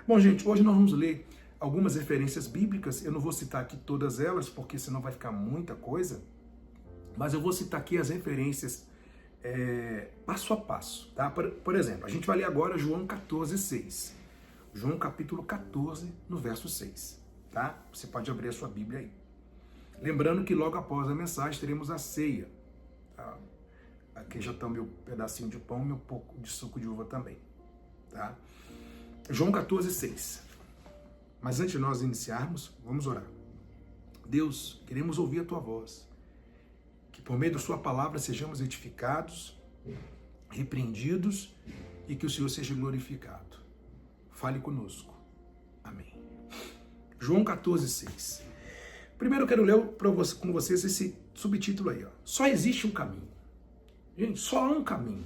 Bom, gente, hoje nós vamos ler algumas referências bíblicas. Eu não vou citar aqui todas elas, porque senão vai ficar muita coisa. Mas eu vou citar aqui as referências passo a passo. Tá? Por exemplo, a gente vai ler agora João 14:6. João capítulo 14, no verso 6. Tá? Você pode abrir a sua Bíblia aí. Lembrando que logo após a mensagem teremos a ceia. Tá? Aqui já está o meu pedacinho de pão e meu pouco de suco de uva também. Tá? João 14:6. Mas antes de nós iniciarmos, vamos orar. Deus, queremos ouvir a Tua voz. Que por meio da Sua palavra sejamos edificados, repreendidos e que o Senhor seja glorificado. Fale conosco. Amém. João 14:6. Primeiro eu quero ler com vocês esse subtítulo aí. Ó. Só existe um caminho. Gente, só há um caminho.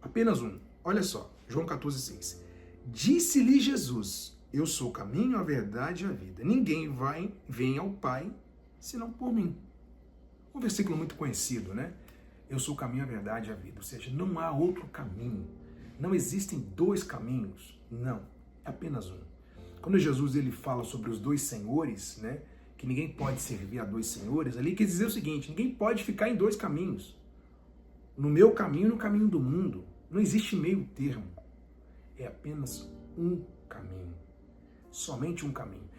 Apenas um. Olha só, João 14:6. Disse-lhe Jesus, eu sou o caminho, a verdade e a vida. Ninguém vem ao Pai senão por mim. Um versículo muito conhecido, né? Eu sou o caminho, a verdade e a vida. Ou seja, não há outro caminho. Não existem dois caminhos. Não, é apenas um. Quando Jesus ele fala sobre os dois senhores, né? Que ninguém pode servir a dois senhores, ali quer dizer o seguinte, ninguém pode ficar em dois caminhos. No meu caminho e no caminho do mundo. Não existe meio termo. É apenas um caminho. Somente um caminho.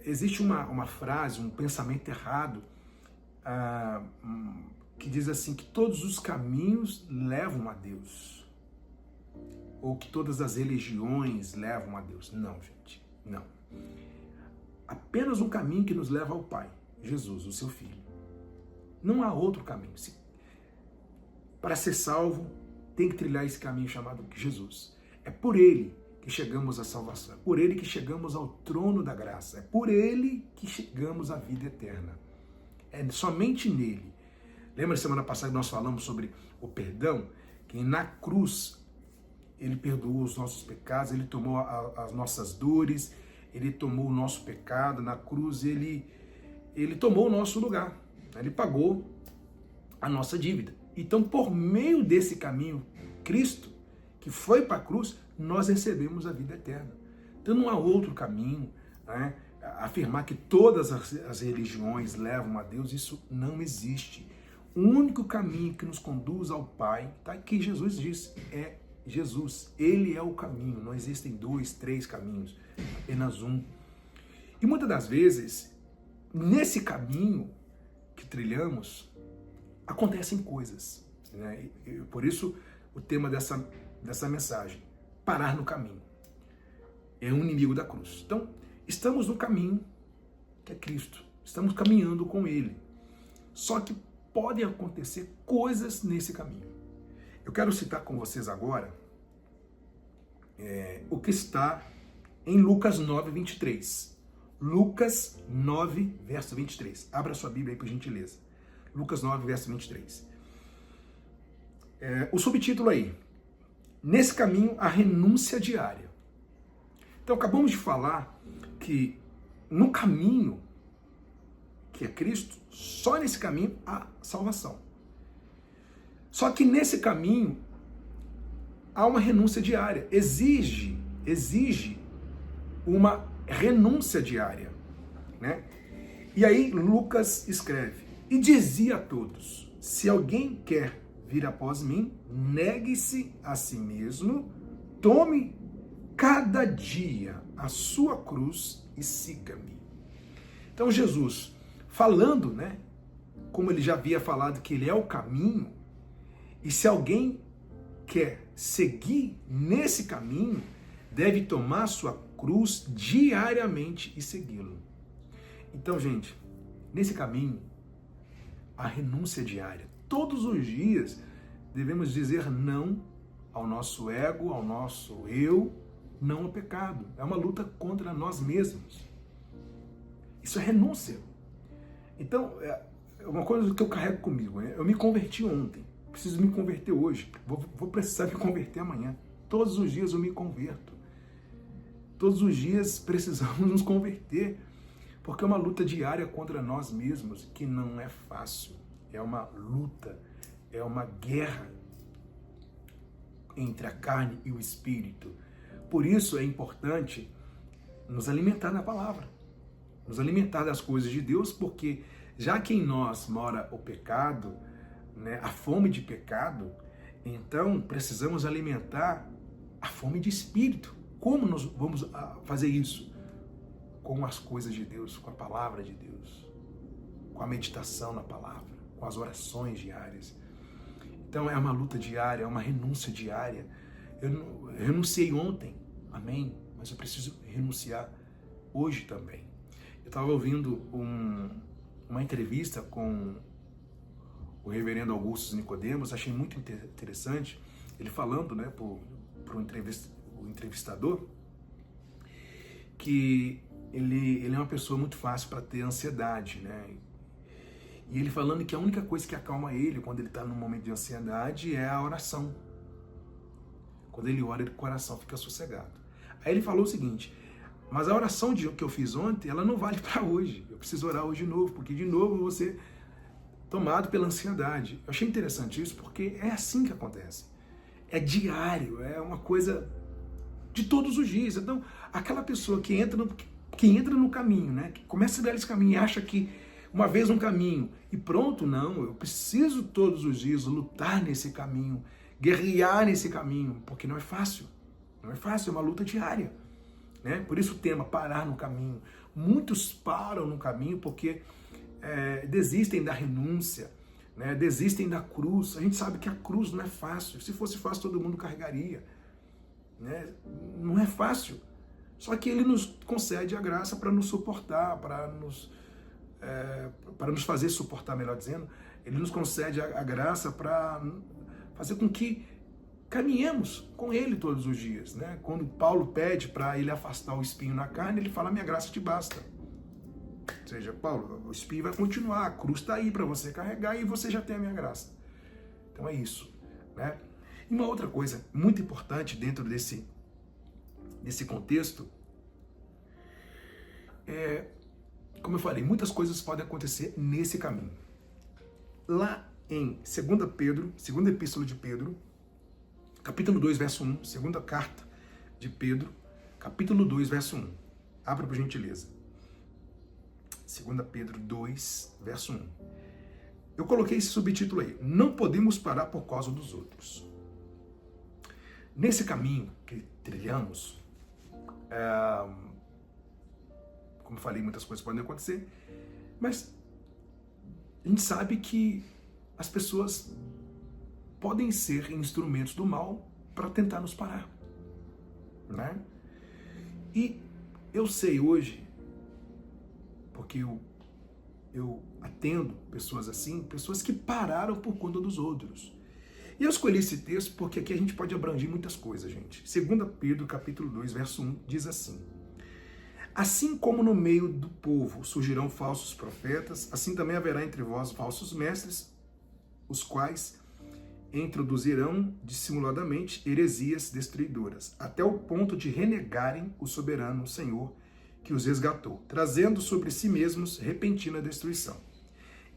Existe uma frase, um pensamento errado, que diz assim, que todos os caminhos levam a Deus. Ou que todas as religiões levam a Deus. Não, gente, não. Apenas um caminho que nos leva ao Pai, Jesus, o seu Filho. Não há outro caminho. Para ser salvo, tem que trilhar esse caminho chamado Jesus. É por ele que chegamos à salvação. É por ele que chegamos ao trono da graça. É por ele que chegamos à vida eterna. É somente nele. Lembra semana passada que nós falamos sobre o perdão? Que na cruz ele perdoou os nossos pecados, ele tomou as nossas dores, ele tomou o nosso pecado. Na cruz ele tomou o nosso lugar. Ele pagou a nossa dívida. Então, por meio desse caminho, Cristo, que foi para a cruz, nós recebemos a vida eterna. Então não há outro caminho, né? Afirmar que todas as religiões levam a Deus, isso não existe. O único caminho que nos conduz ao Pai, tá? Que Jesus disse, é Jesus. Ele é o caminho, não existem dois, três caminhos, apenas um. E muitas das vezes, nesse caminho que trilhamos, acontecem coisas, né? E por isso o tema dessa mensagem, parar no caminho. É um inimigo da cruz. Então, estamos no caminho que é Cristo. Estamos caminhando com Ele. Só que podem acontecer coisas nesse caminho. Eu quero citar com vocês agora o que está em Lucas 9:23. Lucas 9, verso 23. Abra sua Bíblia aí, por gentileza. Lucas 9, verso 23. O subtítulo aí, nesse caminho, a renúncia diária. Então, acabamos de falar que no caminho, que é Cristo, só nesse caminho há salvação. Só que nesse caminho há uma renúncia diária. Exige uma renúncia diária, né? E aí Lucas escreve, e dizia a todos, se alguém quer vir após mim, negue-se a si mesmo, tome cada dia a sua cruz e siga-me. Então Jesus, falando, né, como ele já havia falado que ele é o caminho, e se alguém quer seguir nesse caminho, deve tomar sua cruz diariamente e segui-lo. Então, gente, nesse caminho, a renúncia diária. Todos os dias devemos dizer não ao nosso ego, ao nosso eu, não ao pecado. É uma luta contra nós mesmos. Isso é renúncia. Então, é uma coisa que eu carrego comigo, né? Eu me converti ontem, preciso me converter hoje, vou precisar me converter amanhã. Todos os dias eu me converto. Todos os dias precisamos nos converter, porque é uma luta diária contra nós mesmos, que não é fácil. É uma luta, é uma guerra entre a carne e o espírito. Por isso é importante nos alimentar na palavra, nos alimentar das coisas de Deus, porque já que em nós mora o pecado, né, a fome de pecado, então precisamos alimentar a fome de espírito. Como nós vamos fazer isso? Com as coisas de Deus, com a palavra de Deus, com a meditação na palavra, com as orações diárias. Então é uma luta diária, é uma renúncia diária. Eu renunciei ontem, amém? Mas eu preciso renunciar hoje também. Eu estava ouvindo uma entrevista com o reverendo Augusto Nicodemos, achei muito interessante, ele falando, né, para o entrevistador, que ele é uma pessoa muito fácil para ter ansiedade, né? E ele falando que a única coisa que acalma ele quando ele está num momento de ansiedade é a oração. Quando ele ora, o coração fica sossegado. Aí ele falou o seguinte: mas a oração que eu fiz ontem, ela não vale para hoje. Eu preciso orar hoje de novo, porque de novo eu vou ser tomado pela ansiedade. Eu achei interessante isso, porque é assim que acontece. É diário, é uma coisa de todos os dias. Então, aquela pessoa que entra no caminho, né, que começa a dar esse caminho e acha que uma vez um caminho e pronto, não, eu preciso todos os dias lutar nesse caminho, guerrear nesse caminho, porque não é fácil. Não é fácil, é uma luta diária. Né? Por isso o tema, parar no caminho. Muitos param no caminho porque desistem da renúncia, né? Desistem da cruz. A gente sabe que a cruz não é fácil. Se fosse fácil, todo mundo carregaria. Né? Não é fácil. Só que ele nos concede a graça para nos suportar, para nos fazer suportar, melhor dizendo. Ele nos concede a graça para fazer com que caminhemos com ele todos os dias. Né? Quando Paulo pede para ele afastar o espinho na carne, ele fala: minha graça te basta. Ou seja, Paulo, o espinho vai continuar, a cruz está aí para você carregar e você já tem a minha graça. Então é isso. Né? E uma outra coisa muito importante dentro desse contexto como eu falei, muitas coisas podem acontecer nesse caminho. Lá em 2 Pedro, segunda epístola de Pedro, capítulo 2, verso 1, segunda carta de Pedro, capítulo 2, verso 1. Abra por gentileza. 2 Pedro 2, verso 1. Eu coloquei esse subtítulo aí: não podemos parar por causa dos outros. Nesse caminho que trilhamos, como falei, muitas coisas podem acontecer, mas a gente sabe que as pessoas podem ser instrumentos do mal para tentar nos parar. Né? E eu sei hoje, porque eu atendo pessoas assim, pessoas que pararam por conta dos outros. E eu escolhi esse texto porque aqui a gente pode abranger muitas coisas, gente. 2 Pedro, capítulo 2, verso 1, diz assim: assim como no meio do povo surgirão falsos profetas, assim também haverá entre vós falsos mestres, os quais introduzirão dissimuladamente heresias destruidoras, até o ponto de renegarem o soberano Senhor que os resgatou, trazendo sobre si mesmos repentina destruição.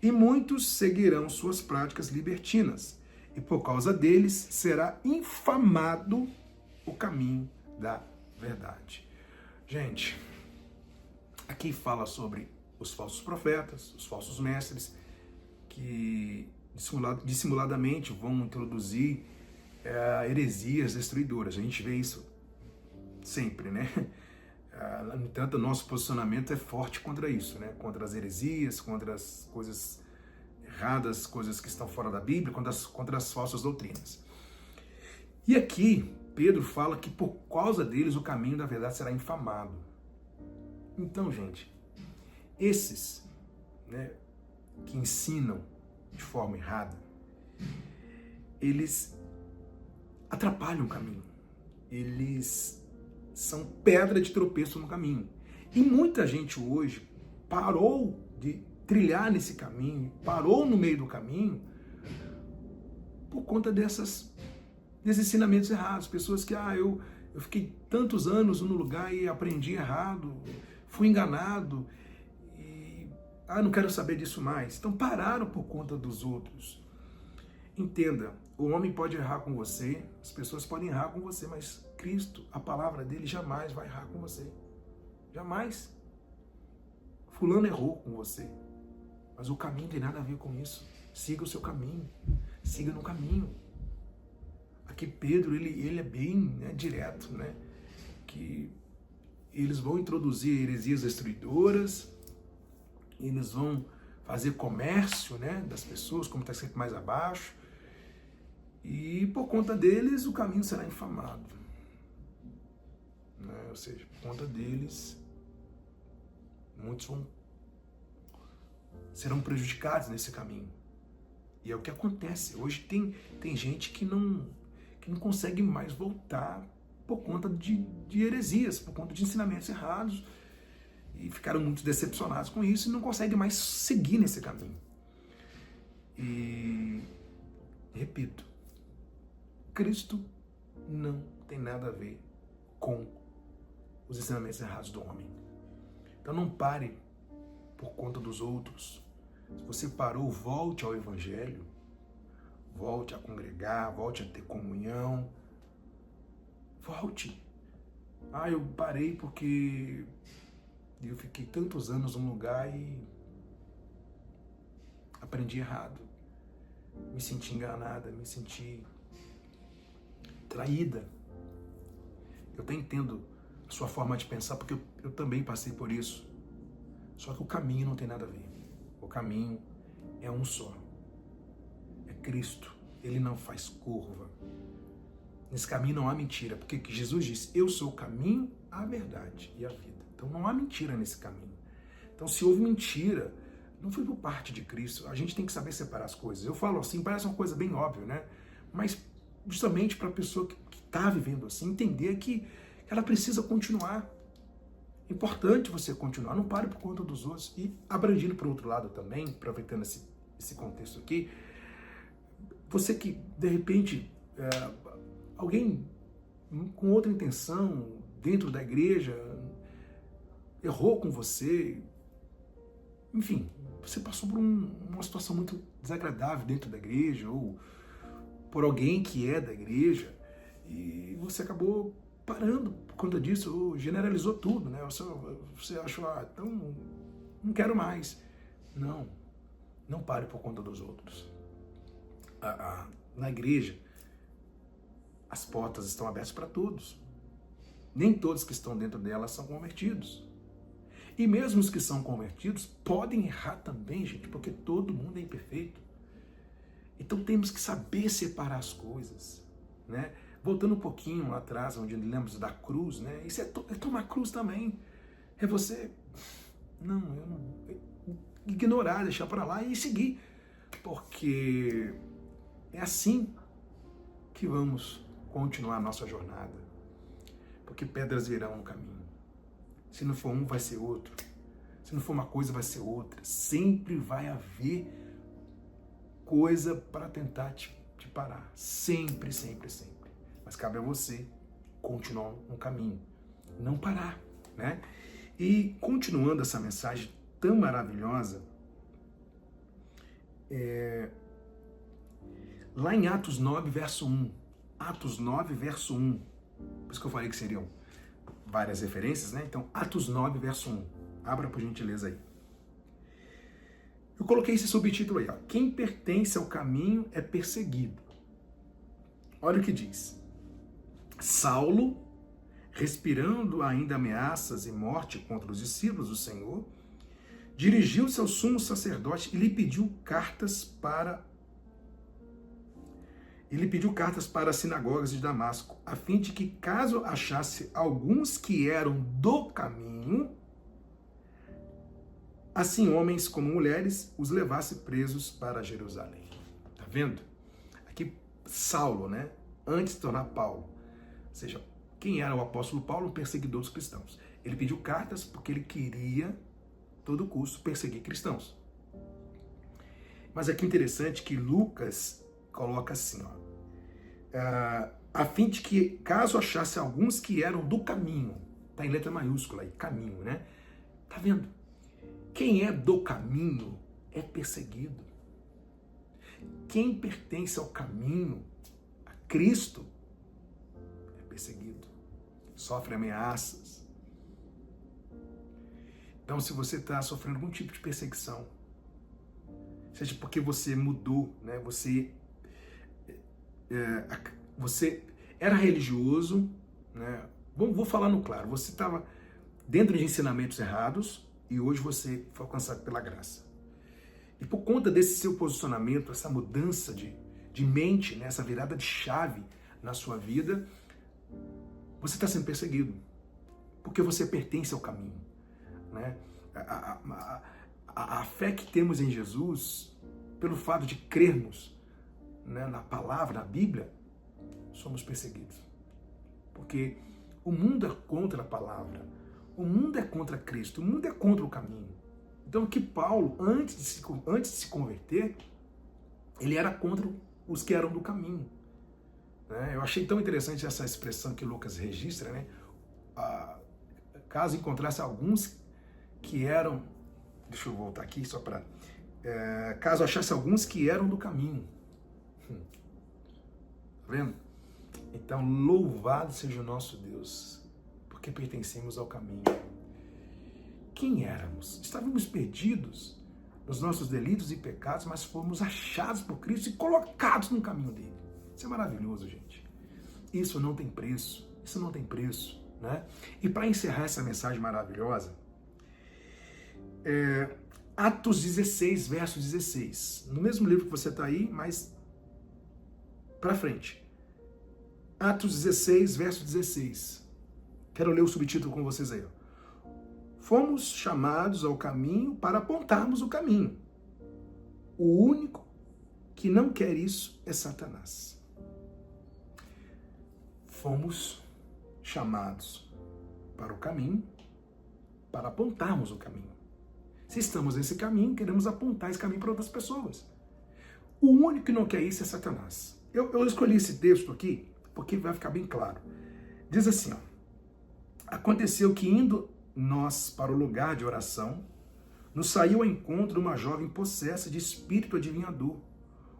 E muitos seguirão suas práticas libertinas, e por causa deles será infamado o caminho da verdade. Gente, aqui fala sobre os falsos profetas, os falsos mestres, que dissimuladamente vão introduzir heresias destruidoras. A gente vê isso sempre, né? No entanto, o nosso posicionamento é forte contra isso, né? Contra as heresias, contra as coisas erradas, coisas que estão fora da Bíblia, contra as falsas doutrinas. E aqui, Pedro fala que por causa deles o caminho da verdade será infamado. Então, gente, esses, né, que ensinam de forma errada, eles atrapalham o caminho. Eles são pedra de tropeço no caminho. E muita gente hoje parou de trilhar nesse caminho, parou no meio do caminho por conta desses ensinamentos errados. Pessoas que, eu fiquei tantos anos no lugar e aprendi errado, fui enganado, e não quero saber disso mais. Então pararam por conta dos outros. Entenda, o homem pode errar com você, as pessoas podem errar com você, mas Cristo, a palavra dele jamais vai errar com você. Jamais. Fulano errou com você. Mas o caminho não tem nada a ver com isso. Siga o seu caminho. Siga no caminho. Aqui Pedro, ele é bem, né, direto, né? Que eles vão introduzir heresias destruidoras, eles vão fazer comércio, né, das pessoas, como está escrito mais abaixo, e por conta deles o caminho será infamado. Né? Ou seja, por conta deles, muitos serão prejudicados nesse caminho. E é o que acontece. Hoje tem gente que não consegue mais voltar por conta de heresias, por conta de ensinamentos errados, e ficaram muito decepcionados com isso e não conseguem mais seguir nesse caminho. E, repito, Cristo não tem nada a ver com os ensinamentos errados do homem. Então não pare por conta dos outros. Se você parou, volte ao Evangelho, volte a congregar, volte a ter comunhão, volte. Eu parei porque eu fiquei tantos anos num lugar e aprendi errado. Me senti enganada, me senti traída. Eu até entendo a sua forma de pensar, porque eu também passei por isso. Só que o caminho não tem nada a ver. O caminho é um só. É Cristo. Ele não faz curva. Nesse caminho não há mentira, porque Jesus disse, eu sou o caminho, a verdade e a vida. Então não há mentira nesse caminho. Então se houve mentira, não foi por parte de Cristo. A gente tem que saber separar as coisas. Eu falo assim, parece uma coisa bem óbvia, né? Mas justamente para a pessoa que está vivendo assim, entender que ela precisa continuar. É importante você continuar, não pare por conta dos outros. E abrangindo para o outro lado também, aproveitando esse contexto aqui, você que de repente, alguém com outra intenção dentro da igreja errou com você, enfim, você passou por uma situação muito desagradável dentro da igreja ou por alguém que é da igreja e você acabou parando por conta disso, ou generalizou tudo, né? Você achou, então não quero mais. Não pare por conta dos outros. Na igreja, as portas estão abertas para todos. Nem todos que estão dentro dela são convertidos. E mesmo os que são convertidos podem errar também, gente, porque todo mundo é imperfeito. Então temos que saber separar as coisas, né? Voltando um pouquinho lá atrás, onde lemos da cruz, né? Isso é tomar cruz também. É você, ignorar, deixar para lá e seguir. Porque é assim que vamos continuar a nossa jornada. Porque pedras virão no caminho. Se não for um, vai ser outro. Se não for uma coisa, vai ser outra. Sempre vai haver coisa para tentar te parar. Sempre, sempre, sempre. Mas cabe a você continuar no caminho. Não parar, né? E continuando essa mensagem tão maravilhosa, lá em Atos 9, verso 1. Atos 9, verso 1. Por isso que eu falei que seriam várias referências, né? Então, Atos 9, verso 1. Abra por gentileza aí. Eu coloquei esse subtítulo aí, ó. Quem pertence ao caminho é perseguido. Olha o que diz. Saulo, respirando ainda ameaças e morte contra os discípulos do Senhor, dirigiu-se ao sumo sacerdote e lhe pediu cartas para as sinagogas de Damasco, a fim de que, caso achasse alguns que eram do caminho, assim homens como mulheres, os levasse presos para Jerusalém. Tá vendo? Aqui Saulo, né? Antes de se tornar Paulo. Ou seja, quem era o apóstolo Paulo? Um perseguidor dos cristãos. Ele pediu cartas porque ele queria, a todo custo, perseguir cristãos. Mas aqui interessante que Lucas coloca assim, ó, a fim de que, caso achasse alguns que eram do caminho, tá em letra maiúscula aí, caminho, né? Tá vendo? Quem é do caminho é perseguido. Quem pertence ao caminho, a Cristo, é perseguido. sofre ameaças. Então, se você está sofrendo algum tipo de perseguição, seja porque você mudou, né? Você era religioso, né? Vou falar no claro, você estava dentro de ensinamentos errados e hoje você foi alcançado pela graça. E por conta desse seu posicionamento, essa mudança de mente, né? Essa virada de chave na sua vida, você está sendo perseguido, porque você pertence ao caminho, né? A fé que temos em Jesus, pelo fato de crermos, né, na palavra, na Bíblia, somos perseguidos. Porque o mundo é contra a palavra, o mundo é contra Cristo, o mundo é contra o caminho. Então, que Paulo, antes de se converter, ele era contra os que eram do caminho. Né? Eu achei tão interessante essa expressão que Lucas registra, né? Caso encontrasse alguns que eram, deixa eu voltar aqui só para, caso achasse alguns que eram do caminho. Tá vendo? Então, louvado seja o nosso Deus, porque pertencemos ao caminho. Quem éramos? Estávamos perdidos nos nossos delitos e pecados, mas fomos achados por Cristo e colocados no caminho dele. Isso é maravilhoso, gente. Isso não tem preço. Isso não tem preço, né? E para encerrar essa mensagem maravilhosa, Atos 16, verso 16. No mesmo livro que você está aí, mas para frente. Atos 16, verso 16. Quero ler o subtítulo com vocês aí. Fomos chamados ao caminho para apontarmos o caminho. O único que não quer isso é Satanás. Fomos chamados para o caminho, para apontarmos o caminho. Se estamos nesse caminho, queremos apontar esse caminho para outras pessoas. O único que não quer isso é Satanás. Eu escolhi esse texto aqui porque vai ficar bem claro. Diz assim, ó, aconteceu que indo nós para o lugar de oração, nos saiu ao encontro uma jovem possessa de espírito adivinhador,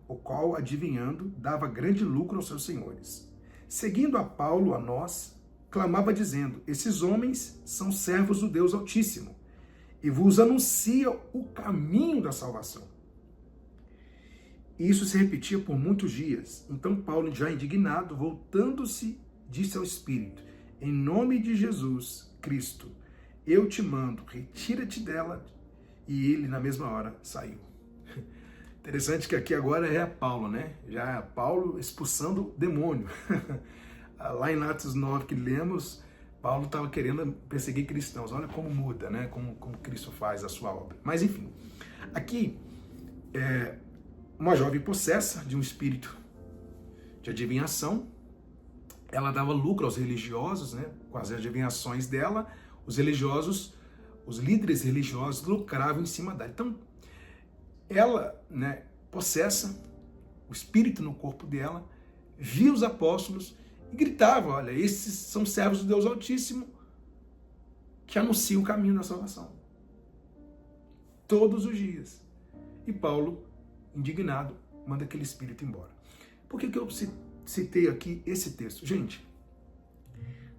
o qual, adivinhando, dava grande lucro aos seus senhores. Seguindo a Paulo, a nós, clamava dizendo, esses homens são servos do Deus Altíssimo, e vos anunciam o caminho da salvação. E isso se repetia por muitos dias. Então Paulo, já indignado, voltando-se, disse ao Espírito, em nome de Jesus Cristo, eu te mando, retira-te dela. E ele, na mesma hora, saiu. Interessante que aqui agora é Paulo, né? Já é Paulo expulsando o demônio. Lá em Atos 9 que lemos, Paulo estava querendo perseguir cristãos. Olha como muda, né? Como Cristo faz a sua obra. Mas enfim, aqui uma jovem possessa de um espírito de adivinhação, ela dava lucro aos religiosos, né? Com as adivinhações dela, os religiosos, os líderes religiosos lucravam em cima dela. Então, ela, né, possessa, o espírito no corpo dela, via os apóstolos e gritava, olha, esses são servos do Deus Altíssimo que anunciam o caminho da salvação. Todos os dias. E Paulo, indignado, manda aquele espírito embora. Por que eu citei aqui esse texto? Gente,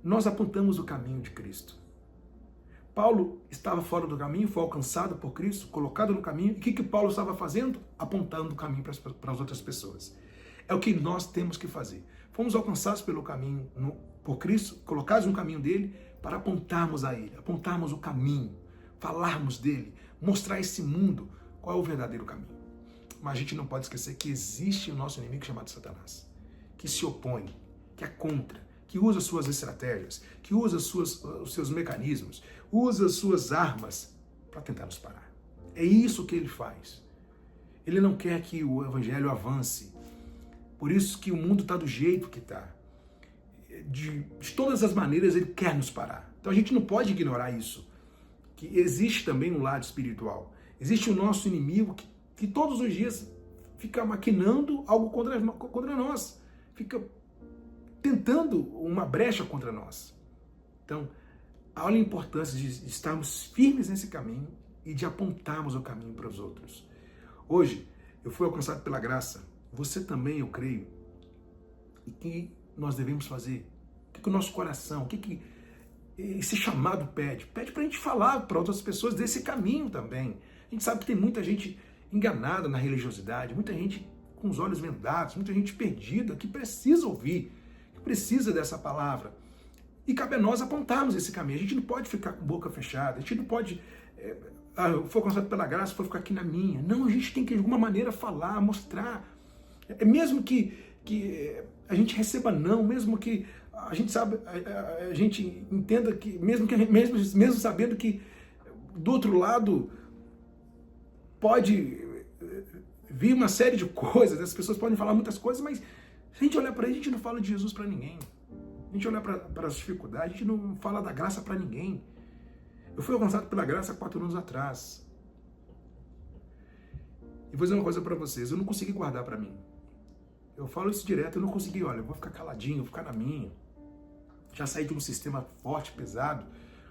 nós apontamos o caminho de Cristo. Paulo estava fora do caminho, foi alcançado por Cristo, colocado no caminho. E o que Paulo estava fazendo? Apontando o caminho para as outras pessoas. É o que nós temos que fazer. Fomos alcançados pelo caminho, por Cristo, colocados no caminho dele, para apontarmos a ele, apontarmos o caminho, falarmos dele, mostrar a esse mundo qual é o verdadeiro caminho. Mas a gente não pode esquecer que existe o nosso inimigo chamado Satanás, que se opõe, que é contra, que usa suas estratégias, que usa os seus mecanismos, usa as suas armas para tentar nos parar. É isso que ele faz. Ele não quer que o evangelho avance. Por isso que o mundo está do jeito que está. De todas as maneiras ele quer nos parar. Então a gente não pode ignorar isso. Que existe também um lado espiritual. Existe o nosso inimigo que todos os dias fica maquinando algo contra nós. Fica tentando uma brecha contra nós. Então, olha a importância de estarmos firmes nesse caminho e de apontarmos o caminho para os outros. Hoje, eu fui alcançado pela graça. Você também, eu creio. E que nós devemos fazer? O que o nosso coração, o que esse chamado pede para a gente falar para outras pessoas desse caminho também. A gente sabe que tem muita gente enganada na religiosidade, muita gente com os olhos vendados, muita gente perdida, que precisa ouvir, que precisa dessa palavra. E cabe a nós apontarmos esse caminho. A gente não pode ficar com boca fechada, a gente não pode, eu for alcançado pela graça, vou ficar aqui na minha. Não, a gente tem que de alguma maneira falar, mostrar. Mesmo que a gente receba não, mesmo que a gente sabe, a gente entenda que, mesmo sabendo que do outro lado pode vir uma série de coisas, as pessoas podem falar muitas coisas, mas se a gente olhar para ele, a gente não fala de Jesus para ninguém. A gente olhar para as dificuldades, a gente não fala da graça para ninguém. Eu fui alcançado pela graça 4 anos atrás. E vou dizer uma coisa para vocês, eu não consegui guardar para mim. Eu falo isso direto, eu não consegui, olha, eu vou ficar caladinho, vou ficar na minha. Já saí de um sistema forte, pesado,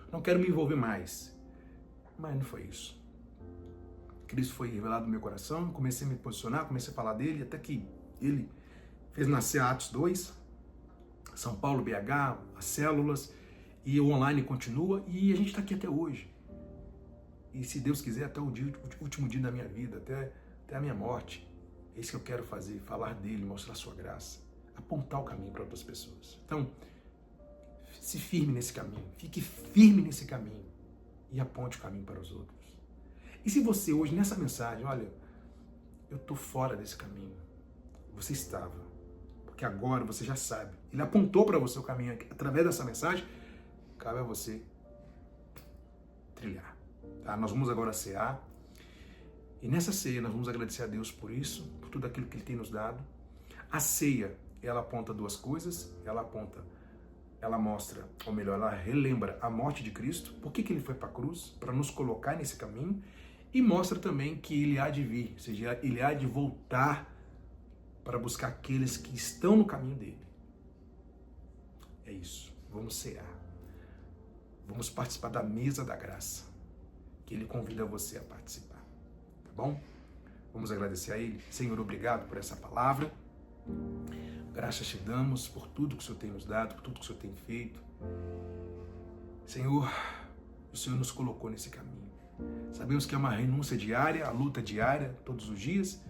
não quero me envolver mais. Mas não foi isso. Cristo foi revelado no meu coração, comecei a me posicionar, comecei a falar dele, até que ele fez nascer a Atos 2, São Paulo, BH, as células, e o online continua, e a gente está aqui até hoje. E se Deus quiser, até o último dia da minha vida, até a minha morte. É isso que eu quero fazer, falar dele, mostrar a sua graça, apontar o caminho para outras pessoas. Então, se firme nesse caminho, fique firme nesse caminho e aponte o caminho para os outros. E se você hoje, nessa mensagem, olha, eu estou fora desse caminho, você estava, porque agora você já sabe, ele apontou para você o caminho através dessa mensagem, cabe a você trilhar. Tá? Nós vamos agora cear. E nessa ceia nós vamos agradecer a Deus por isso, por tudo aquilo que Ele tem nos dado. A ceia, ela aponta 2 coisas, ela mostra, ou melhor, ela relembra a morte de Cristo, por que Ele foi para a cruz, para nos colocar nesse caminho, e mostra também que Ele há de vir, ou seja, Ele há de voltar para buscar aqueles que estão no caminho dEle. É isso, vamos cear. Vamos participar da mesa da graça, que Ele convida você a participar. Bom, vamos agradecer a Ele. Senhor, obrigado por essa palavra. Graças te damos por tudo que o Senhor tem nos dado, por tudo que o Senhor tem feito. Senhor, o Senhor nos colocou nesse caminho. Sabemos que é uma renúncia diária, a luta diária, todos os dias,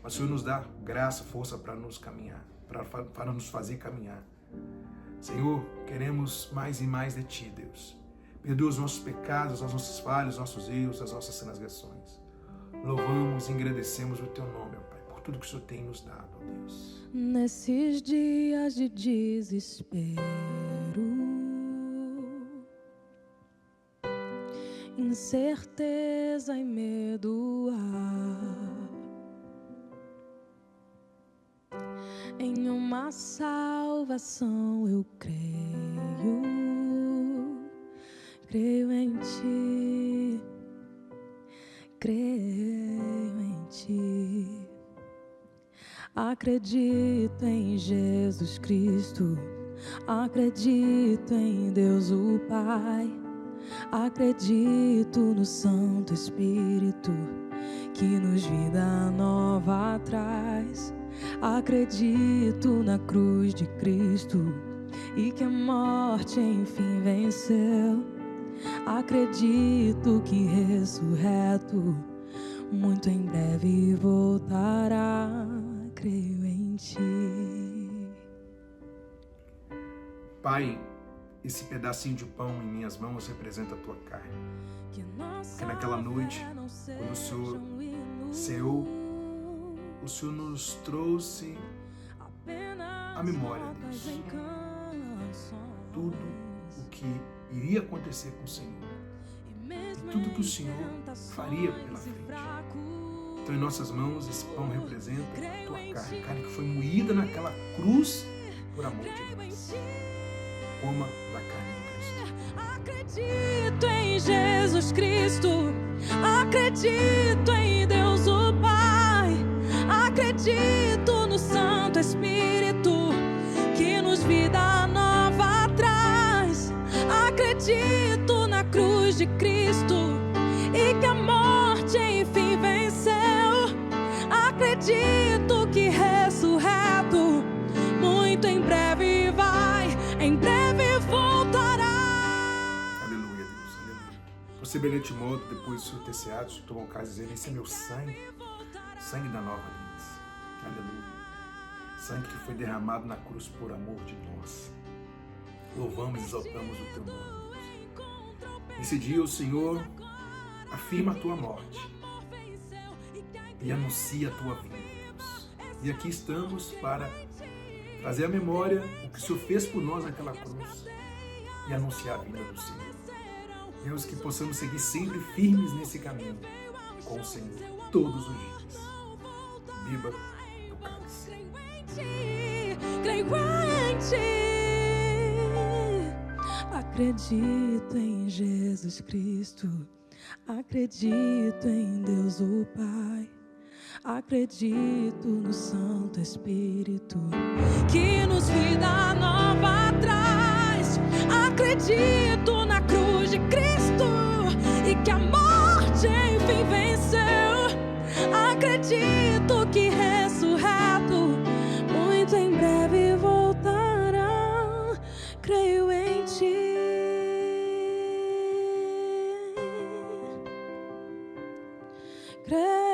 mas o Senhor nos dá graça, força para nos caminhar, para nos fazer caminhar. Senhor, queremos mais e mais de Ti, Deus. Perdoa os nossos pecados, as nossas falhas, os nossos erros, as nossas transgressões. Louvamos e agradecemos o Teu nome, ó Pai, por tudo que o Senhor tem nos dado, ó Deus. Nesses dias de desespero, incerteza e medo há, em uma salvação eu creio em Ti. Creio em Ti, acredito em Jesus Cristo, acredito em Deus o Pai, acredito no Santo Espírito que nos vida nova traz, acredito na cruz de Cristo e que a morte enfim venceu. Acredito que ressurreto muito em breve voltará. Creio em Ti. Pai, esse pedacinho de pão em minhas mãos representa a Tua carne. Que naquela noite, quando o Senhor ceou, o Senhor nos trouxe a memória, Deus, tudo o que iria acontecer com o Senhor e tudo que o Senhor faria pela frente. Então, em nossas mãos, esse pão representa a Tua carne, carne que foi moída naquela cruz por amor de nós. Coma da carne de Cristo. Acredito em Jesus Cristo, acredito em Deus o Pai, acredito no Santo Espírito que nos vida nova traz, acredito na cruz de Cristo e que a morte enfim venceu, acredito que ressurreto muito em breve vai, em breve voltará. Por semelhante modo, depois do seu ter ceado, o Senhor tomou o cálice dizendo: esse é meu sangue, sangue da nova aliança. Aleluia. Sangue que foi derramado na cruz por amor de nós. Louvamos e exaltamos o teu nome, Deus. Nesse dia o Senhor afirma a tua morte e anuncia a tua vida, Deus. E aqui estamos para trazer à memória o que o Senhor fez por nós naquela cruz e anunciar a vida do Senhor. Deus, que possamos seguir sempre firmes nesse caminho com o Senhor todos os dias. Viva do cálice. Creio em ti, acredito em Jesus Cristo, acredito em Deus o Pai, acredito no Santo Espírito que nos vida nova traz, acredito na cruz de Cristo e que a morte enfim venceu, acredito que ressurreto muito em breve voltará. Creio em ti. Creio